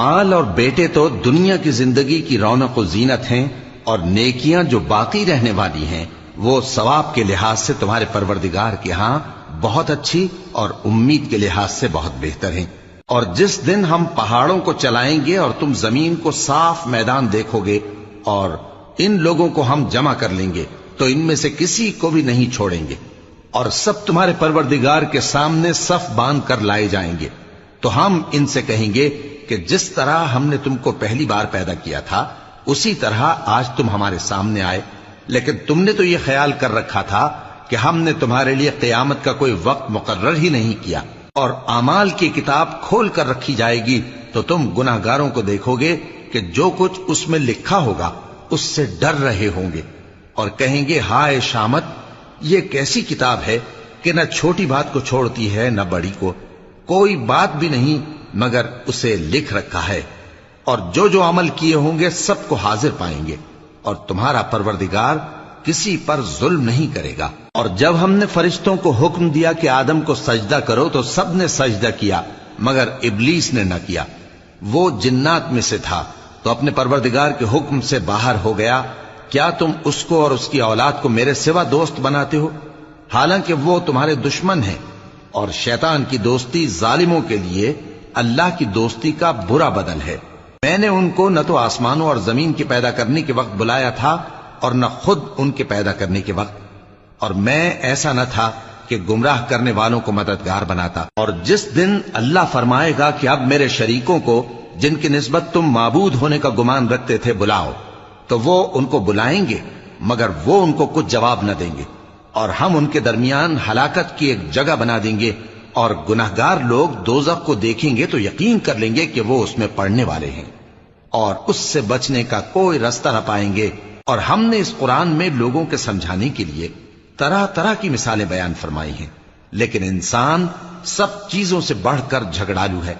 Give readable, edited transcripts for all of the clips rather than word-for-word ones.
مال اور بیٹے تو دنیا کی زندگی کی رونق و زینت ہیں، اور نیکیاں جو باقی رہنے والی ہیں وہ ثواب کے لحاظ سے تمہارے پروردگار کے ہاں بہت اچھی اور امید کے لحاظ سے بہت بہتر ہیں۔ اور جس دن ہم پہاڑوں کو چلائیں گے اور تم زمین کو صاف میدان دیکھو گے اور ان لوگوں کو ہم جمع کر لیں گے تو ان میں سے کسی کو بھی نہیں چھوڑیں گے، اور سب تمہارے پروردگار کے سامنے صف باندھ کر لائے جائیں گے۔ تو ہم ان سے کہیں گے کہ جس طرح ہم نے تم کو پہلی بار پیدا کیا تھا اسی طرح آج تم ہمارے سامنے آئے، لیکن تم نے تو یہ خیال کر رکھا تھا کہ ہم نے تمہارے لیے قیامت کا کوئی وقت مقرر ہی نہیں کیا، اور اعمال کی کتاب کھول کر رکھی جائے گی تو تم گناہگاروں کو دیکھو گے کہ جو کچھ اس میں لکھا ہوگا اس سے ڈر رہے ہوں گے، اور کہیں گے ہائے شامت، یہ کیسی کتاب ہے کہ نہ چھوٹی بات کو چھوڑتی ہے نہ بڑی کو، کوئی بات بھی نہیں مگر اسے لکھ رکھا ہے، اور جو جو عمل کیے ہوں گے سب کو حاضر پائیں گے، اور تمہارا پروردگار کسی پر ظلم نہیں کرے گا۔ اور جب ہم نے فرشتوں کو حکم دیا کہ آدم کو سجدہ کرو تو سب نے سجدہ کیا مگر ابلیس نے نہ کیا، وہ جنات میں سے تھا تو اپنے پروردگار کے حکم سے باہر ہو گیا۔ کیا تم اس کو اور اس کی اولاد کو میرے سوا دوست بناتے ہو، حالانکہ وہ تمہارے دشمن ہیں، اور شیطان کی دوستی ظالموں کے لیے اللہ کی دوستی کا برا بدل ہے۔ میں نے ان کو نہ تو آسمانوں اور زمین کے پیدا کرنے کے وقت بلایا تھا اور نہ خود ان کے پیدا کرنے کے وقت، اور میں ایسا نہ تھا کہ گمراہ کرنے والوں کو مددگار بناتا۔ اور جس دن اللہ فرمائے گا کہ اب میرے شریکوں کو جن کی نسبت تم معبود ہونے کا گمان رکھتے تھے بلاؤ، تو وہ ان کو بلائیں گے مگر وہ ان کو کچھ جواب نہ دیں گے، اور ہم ان کے درمیان ہلاکت کی ایک جگہ بنا دیں گے، اور گناہگار لوگ دوزخ کو دیکھیں گے تو یقین کر لیں گے کہ وہ اس میں پڑنے والے ہیں، اور اس سے بچنے کا کوئی راستہ نہ پائیں گے۔ اور ہم نے اس قرآن میں لوگوں کے سمجھانے کے لیے طرح طرح کی مثالیں بیان فرمائی ہیں، لیکن انسان سب چیزوں سے بڑھ کر جھگڑالو ہے،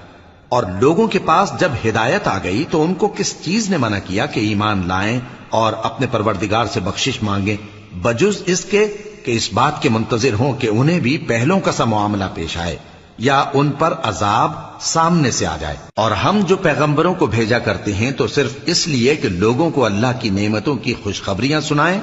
اور لوگوں کے پاس جب ہدایت آ گئی تو ان کو کس چیز نے منع کیا کہ ایمان لائیں اور اپنے پروردگار سے بخشش مانگیں، بجز اس کے کہ اس بات کے منتظر ہوں کہ انہیں بھی پہلوں کا سا معاملہ پیش آئے یا ان پر عذاب سامنے سے آ جائے۔ اور ہم جو پیغمبروں کو بھیجا کرتے ہیں تو صرف اس لیے کہ لوگوں کو اللہ کی نعمتوں کی خوشخبریاں سنائیں